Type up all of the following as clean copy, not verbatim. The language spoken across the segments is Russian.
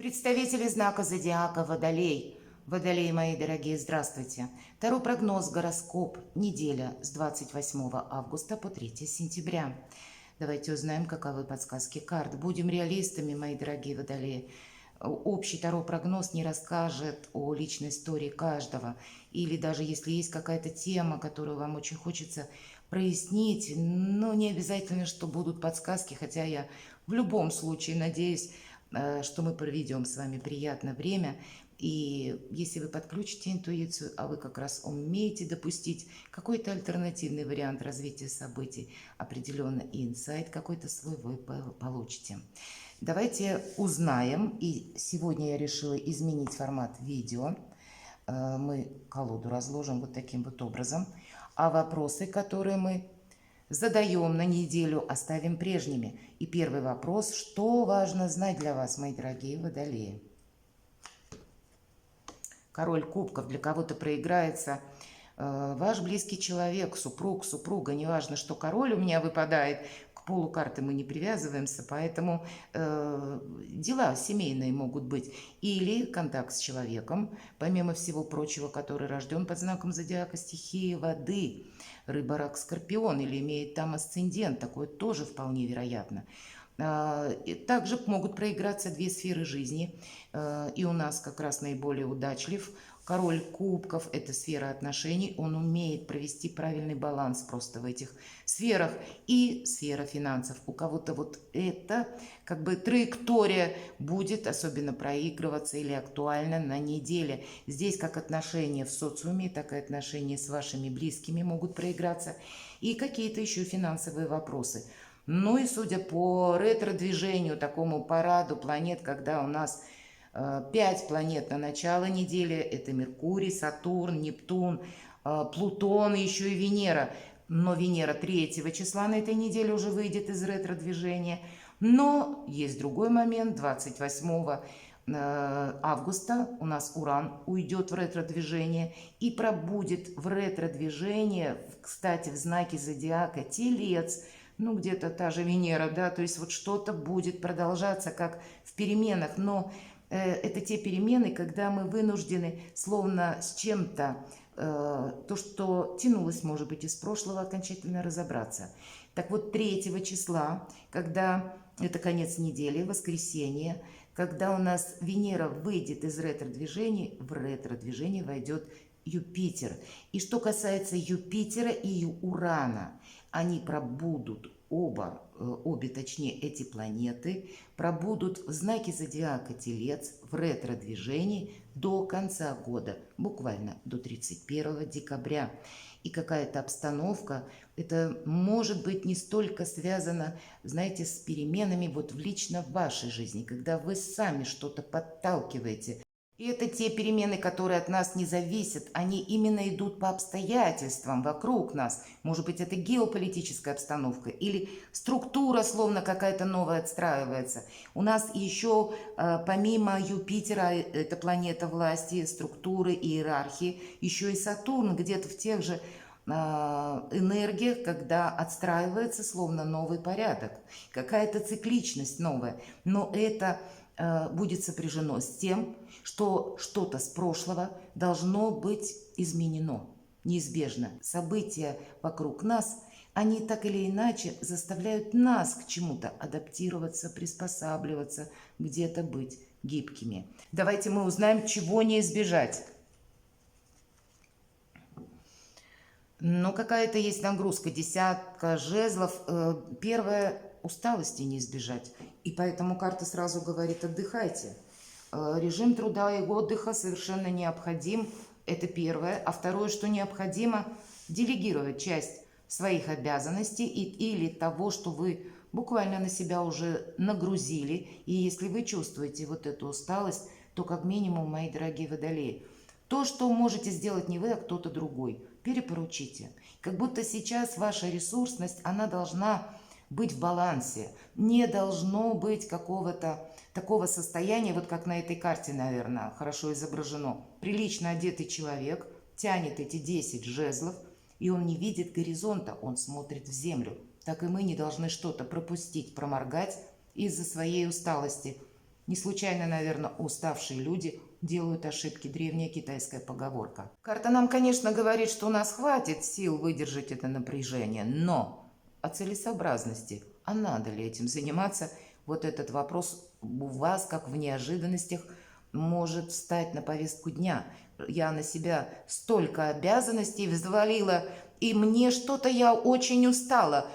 Представители знака зодиака Водолей. Водолеи, мои дорогие, здравствуйте. Таро прогноз, гороскоп, неделя с 28 августа по 3 сентября. Давайте узнаем, каковы подсказки карт. Будем реалистами, мои дорогие Водолеи. Общий Таро прогноз не расскажет о личной истории каждого. Или даже если есть какая-то тема, которую вам очень хочется прояснить, но не обязательно, что будут подсказки, хотя я в любом случае надеюсь, что мы проведем с вами приятное время. И если вы подключите интуицию, а вы как раз умеете допустить какой-то альтернативный вариант развития событий, определенно инсайт какой-то свой вы получите. Давайте узнаем. И сегодня я решила изменить формат видео. Мы колоду разложим вот таким вот образом. А вопросы, которые мы задаем на неделю, оставим прежними. И первый вопрос: что важно знать для вас, мои дорогие Водолеи? Король кубков. Для кого-то проиграется ваш близкий человек, супруг, супруга, неважно, что король у меня выпадает, к полу карты мы не привязываемся, поэтому дела семейные могут быть. Или контакт с человеком, помимо всего прочего, который рожден под знаком зодиака стихии воды, рыба, рак, скорпион, или имеет там асцендент, такое тоже вполне вероятно. Также могут проиграться две сферы жизни, и у нас как раз наиболее удачлив король кубков. Это сфера отношений, он умеет провести правильный баланс просто в этих сферах. И сфера финансов. У кого-то вот это как бы траектория будет особенно проигрываться или актуальна на неделе. Здесь как отношения в социуме, так и отношения с вашими близкими могут проиграться. И какие-то еще финансовые вопросы. Ну и судя по ретро-движению, такому параду планет, когда у нас 5 планет на начало недели, это Меркурий, Сатурн, Нептун, Плутон, еще и Венера. Но Венера 3 числа на этой неделе уже выйдет из ретро-движения. Но есть другой момент: 28 августа у нас Уран уйдет в ретро-движение и пробудет в ретро-движение, кстати, в знаке зодиака Телец. Ну, где-то та же Венера, да, то есть вот что-то будет продолжаться как в переменах, но это те перемены, когда мы вынуждены словно с чем-то, то, что тянулось, может быть, из прошлого, окончательно разобраться. Так вот, 3 числа, когда это конец недели, воскресенье, когда у нас Венера выйдет из ретро-движения, в ретро-движение войдет Юпитер. И что касается Юпитера и Урана, они пробудут обе точнее эти планеты, пробудут в знаке зодиака Телец в ретро-движении до конца года, буквально до 31 декабря. И какая-то обстановка, это может быть не столько связано, знаете, с переменами вот лично в вашей жизни, когда вы сами что-то подталкиваете. И это те перемены, которые от нас не зависят, они именно идут по обстоятельствам вокруг нас. Может быть, это геополитическая обстановка или структура словно какая-то новая отстраивается. У нас еще помимо Юпитера, это планета власти, структуры, иерархии, еще и Сатурн где-то в тех же энергиях, когда отстраивается словно новый порядок, какая-то цикличность новая. Но это будет сопряжено с тем, что что-то с прошлого должно быть изменено. Неизбежно. События вокруг нас, они так или иначе заставляют нас к чему-то адаптироваться, приспосабливаться, где-то быть гибкими. Давайте мы узнаем, чего не избежать. Ну, какая-то есть нагрузка, десятка жезлов. Первое, усталости не избежать. И поэтому карта сразу говорит: отдыхайте. Режим труда и отдыха совершенно необходим. Это первое. А второе, что необходимо, делегировать часть своих обязанностей или того, что вы буквально на себя уже нагрузили. И если вы чувствуете вот эту усталость, то как минимум, мои дорогие Водолеи, то, что можете сделать не вы, а кто-то другой, перепоручите. Как будто сейчас ваша ресурсность, она должна быть в балансе. Не должно быть какого-то такого состояния, вот как на этой карте, наверное, хорошо изображено. Прилично одетый человек тянет эти 10 жезлов, и он не видит горизонта, он смотрит в землю. Так и мы не должны что-то пропустить, проморгать из-за своей усталости. Не случайно, наверное, уставшие люди делают ошибки. Древняя китайская поговорка. Карта нам, конечно, говорит, что у нас хватит сил выдержать это напряжение, но о целесообразности, а надо ли этим заниматься, вот этот вопрос у вас, как в неожиданностях, может встать на повестку дня. Я на себя столько обязанностей взвалила, и мне что-то я очень устала.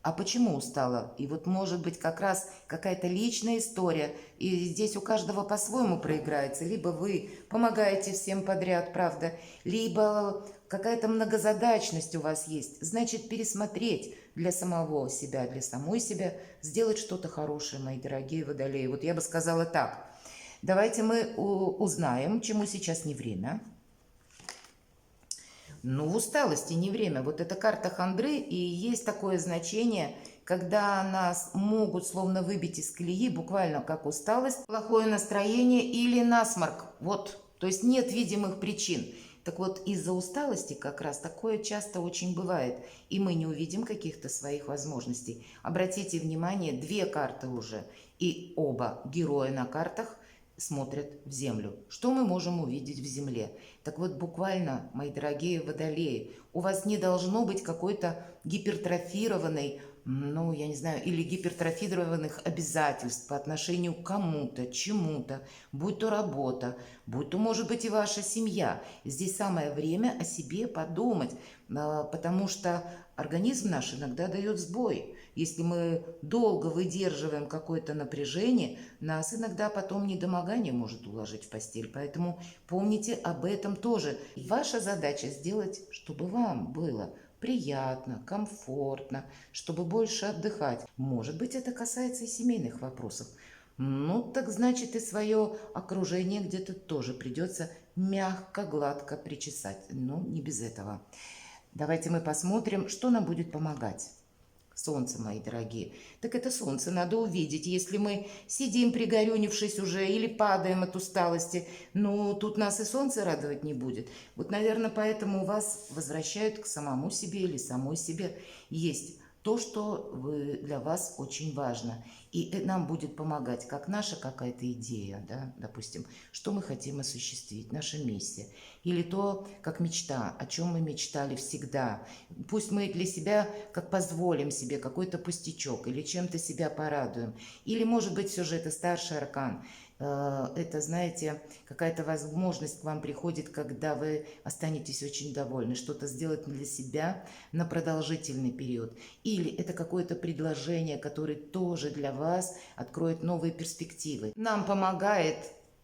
А почему устала? И вот может быть как раз какая-то личная история, и здесь у каждого по-своему проиграется. Либо вы помогаете всем подряд, правда, либо какая-то многозадачность у вас есть. Значит, пересмотреть для самого себя, для самой себя, сделать что-то хорошее, мои дорогие водолеи. Вот я бы сказала так. Давайте мы узнаем, чему сейчас не время. Ну, в усталости не время. Вот эта карта хандры, и есть такое значение, когда нас могут словно выбить из колеи, буквально как усталость, плохое настроение или насморк. Вот, то есть нет видимых причин. Так вот, из-за усталости как раз такое часто очень бывает, и мы не увидим каких-то своих возможностей. Обратите внимание, две карты уже, и оба героя на картах смотрят в землю. Что мы можем увидеть в земле? Так вот, буквально, мои дорогие водолеи, у вас не должно быть какой-то гипертрофированной, ну, я не знаю, или гипертрофированных обязательств по отношению к кому-то, чему-то, будь то работа, будь то, может быть, и ваша семья. Здесь самое время о себе подумать, потому что организм наш иногда дает сбой. Если мы долго выдерживаем какое-то напряжение, нас иногда потом недомогание может уложить в постель. Поэтому помните об этом тоже. Ваша задача сделать, чтобы вам было приятно, комфортно, чтобы больше отдыхать. Может быть, это касается и семейных вопросов. Ну, так значит, и свое окружение где-то тоже придется мягко, гладко причесать. Ну, не без этого. Давайте мы посмотрим, что нам будет помогать. Солнце, мои дорогие. Так это солнце надо увидеть. Если мы сидим, пригорюнившись уже, или падаем от усталости, ну, тут нас и солнце радовать не будет. Вот, наверное, поэтому вас возвращают к самому себе или самой себе. Есть то, что для вас очень важно. И нам будет помогать как наша какая-то идея, да, допустим, что мы хотим осуществить, наша миссия. Или то, как мечта, о чем мы мечтали всегда. Пусть мы для себя как позволим себе какой-то пустячок или чем-то себя порадуем. Или, может быть, все же это старший аркан. Это, знаете, какая-то возможность к вам приходит, когда вы останетесь очень довольны, что-то сделать для себя на продолжительный период. Или это какое-то предложение, которое тоже для вас откроет новые перспективы. Нам помогает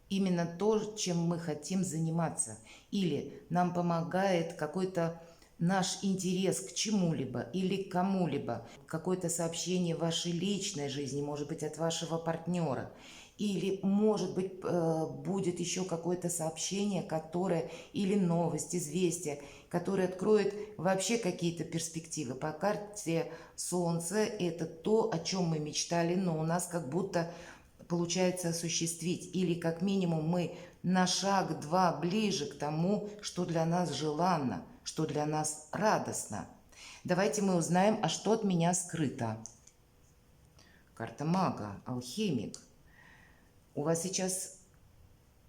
именно то, чем мы хотим заниматься. Или нам помогает какой-то наш интерес к чему-либо или к кому-либо, какое-то сообщение в вашей личной жизни, может быть, от вашего партнера. Или, может быть, будет еще какое-то сообщение, которое, или новость, известие, которое откроет вообще какие-то перспективы. По карте Солнце – это то, о чем мы мечтали, но у нас как будто получается осуществить. Или, как минимум, мы на шаг-два ближе к тому, что для нас желанно, что для нас радостно. Давайте мы узнаем, а что от меня скрыто. Карта мага, алхимик. У вас сейчас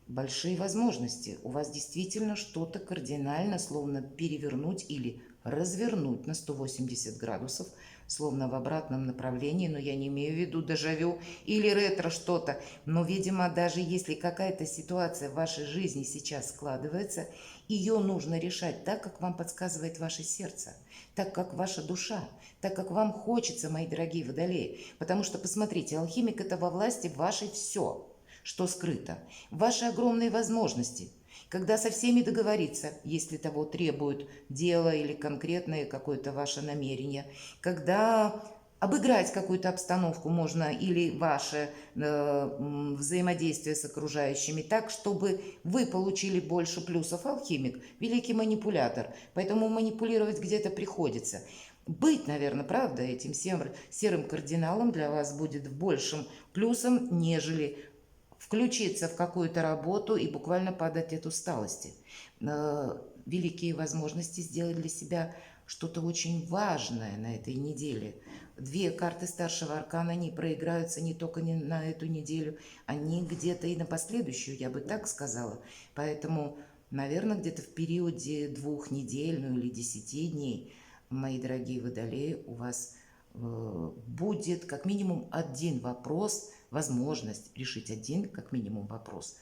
большие возможности. У вас действительно что-то кардинально, словно перевернуть или развернуть на 180 градусов, словно в обратном направлении, но я не имею в виду дежавю или ретро что-то. Но, видимо, даже если какая-то ситуация в вашей жизни сейчас складывается, ее нужно решать так, как вам подсказывает ваше сердце, так, как ваша душа, так, как вам хочется, мои дорогие водолеи. Потому что, посмотрите, алхимик – это во власти вашей все, что скрыто, ваши огромные возможности, когда со всеми договориться, если того требует дело или конкретное какое-то ваше намерение, когда обыграть какую-то обстановку можно или ваше взаимодействие с окружающими так, чтобы вы получили больше плюсов. Алхимик – великий манипулятор, поэтому манипулировать где-то приходится. Быть, наверное, правда, этим серым кардиналом для вас будет большим плюсом, нежели включиться в какую-то работу и буквально падать от усталости. Великие возможности сделать для себя что-то очень важное на этой неделе. Две карты старшего аркана, они проиграются не только на эту неделю, они где-то и на последующую, я бы так сказала. Поэтому, наверное, где-то в периоде 2 недель, ну или 10 дней, мои дорогие водолеи, у вас будет как минимум один вопрос, возможность решить один как минимум вопрос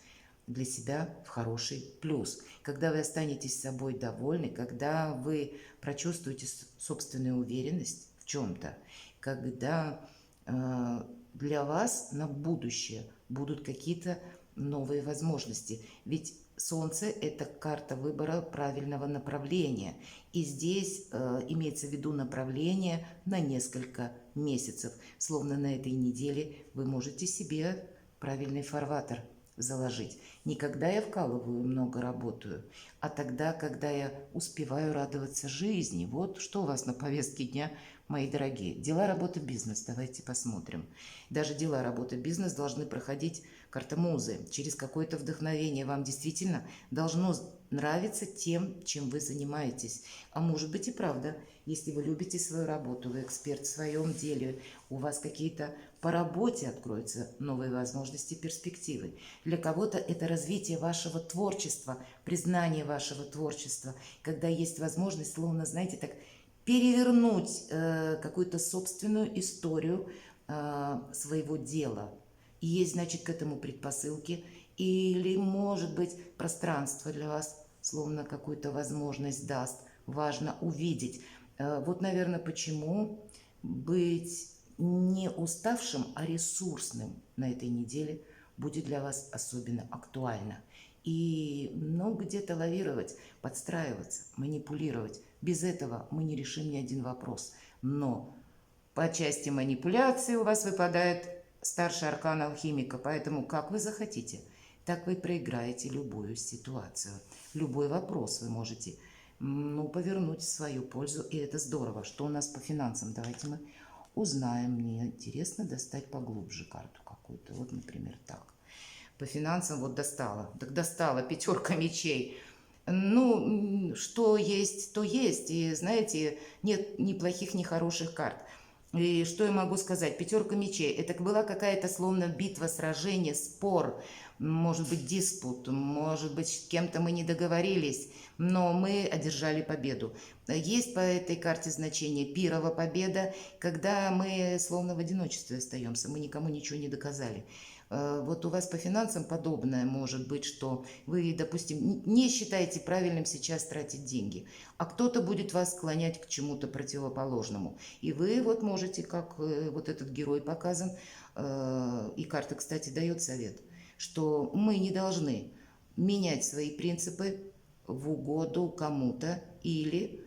для себя в хороший плюс. Когда вы останетесь собой довольны, когда вы прочувствуете собственную уверенность в чем-то, когда для вас на будущее будут какие-то новые возможности. Ведь Солнце – это карта выбора правильного направления. И здесь имеется в виду направление на несколько месяцев. Словно на этой неделе вы можете себе правильный фарватер заложить. Не когда я вкалываю, много работаю, а тогда, когда я успеваю радоваться жизни. Вот что у вас на повестке дня, мои дорогие. Дела, работа, бизнес. Давайте посмотрим. Даже дела, работа, бизнес должны проходить карта Музы. Через какое-то вдохновение вам действительно должно нравиться тем, чем вы занимаетесь. А может быть и правда, если вы любите свою работу, вы эксперт в своем деле, у вас какие-то по работе откроются новые возможности, перспективы. Для кого-то это развитие вашего творчества, признание вашего творчества, когда есть возможность, словно, знаете, так перевернуть какую-то собственную историю своего дела. И есть, значит, к этому предпосылки. Или, может быть, пространство для вас словно какую-то возможность даст. Важно увидеть. Вот, наверное, почему быть не уставшим, а ресурсным на этой неделе будет для вас особенно актуально. И, где-то лавировать, подстраиваться, манипулировать. Без этого мы не решим ни один вопрос. Но по части манипуляции у вас выпадает старший аркан алхимика. Поэтому как вы захотите, так вы проиграете любую ситуацию. Любой вопрос вы можете повернуть в свою пользу. И это здорово. Что у нас по финансам? Давайте мы узнаем. Мне интересно достать поглубже карту какую-то. Вот, например, так. По финансам вот достала. Так достала 5 мечей. Что есть, то есть. И, знаете, нет ни плохих, ни хороших карт. И что я могу сказать? 5 мечей. Это была какая-то словно битва, сражение, спор. Может быть, диспут. Может быть, с кем-то мы не договорились. Но мы одержали победу. Есть по этой карте значение пирова победа, когда мы словно в одиночестве остаемся. Мы никому ничего не доказали. Вот у вас по финансам подобное может быть, что вы, допустим, не считаете правильным сейчас тратить деньги, а кто-то будет вас склонять к чему-то противоположному. И вы вот можете, как вот этот герой показан, и карта, кстати, дает совет, что мы не должны менять свои принципы в угоду кому-то или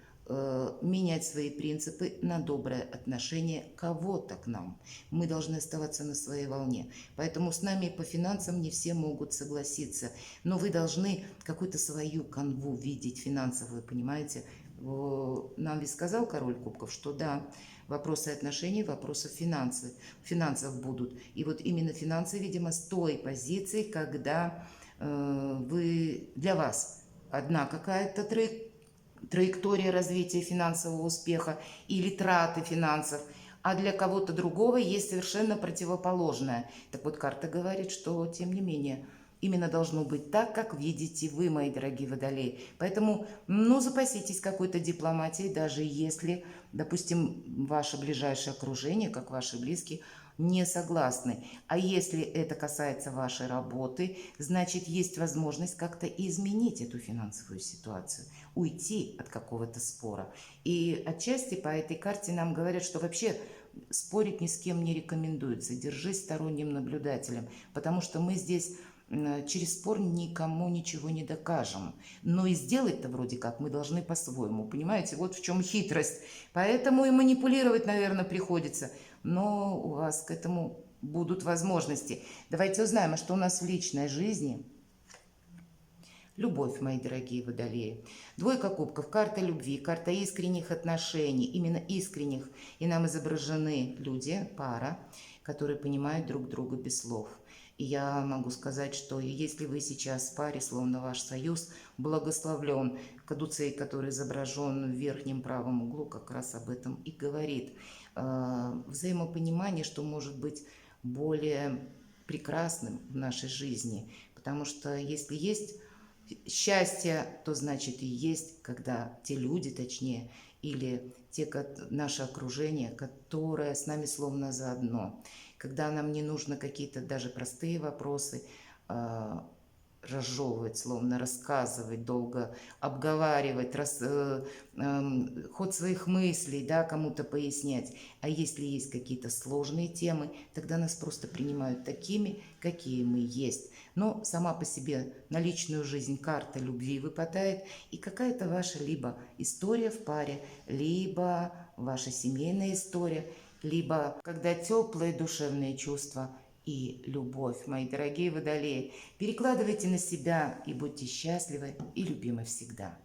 менять свои принципы на доброе отношение кого-то к нам. Мы должны оставаться на своей волне. Поэтому с нами по финансам не все могут согласиться. Но вы должны какую-то свою канву видеть финансовую, понимаете? Нам ведь сказал король кубков, что да, вопросы отношений, вопросы финансов будут. И вот именно финансы, видимо, с той позиции, когда для вас одна какая-то траектория развития финансового успеха или траты финансов, а для кого-то другого есть совершенно противоположное. Так вот, карта говорит, что, тем не менее, именно должно быть так, как видите вы, мои дорогие водолеи. Поэтому, запаситесь какой-то дипломатией, даже если, допустим, ваше ближайшее окружение, как ваши близкие, не согласны. А если это касается вашей работы, значит, есть возможность как-то изменить эту финансовую ситуацию, уйти от какого-то спора. И отчасти по этой карте нам говорят, что вообще спорить ни с кем не рекомендуется. Держись сторонним наблюдателем, потому что мы здесь через спор никому ничего не докажем. Но и сделать-то вроде как мы должны по-своему. Понимаете, вот в чем хитрость. Поэтому и манипулировать, наверное, приходится. Но у вас к этому будут возможности. Давайте узнаем, а что у нас в личной жизни. Любовь, мои дорогие водолеи. 2 кубков, карта любви, карта искренних отношений, именно искренних. И нам изображены люди, пара, которые понимают друг друга без слов. И я могу сказать, что если вы сейчас в паре, словно ваш союз благословлен, кадуцей, который изображен в верхнем правом углу, как раз об этом и говорит. Взаимопонимание, что может быть более прекрасным в нашей жизни. Потому что если есть счастье, то значит и есть, когда те люди, точнее, или наше окружение, которое с нами словно заодно. Когда нам не нужно какие-то даже простые вопросы разжевывать, словно рассказывать, долго обговаривать, ход своих мыслей, да, кому-то пояснять. А если есть какие-то сложные темы, тогда нас просто принимают такими, какие мы есть. Но сама по себе на личную жизнь карта любви выпадает, и какая-то ваша либо история в паре, либо ваша семейная история, либо когда теплые душевные чувства и любовь, мои дорогие водолеи. Перекладывайте на себя и будьте счастливы и любимы всегда.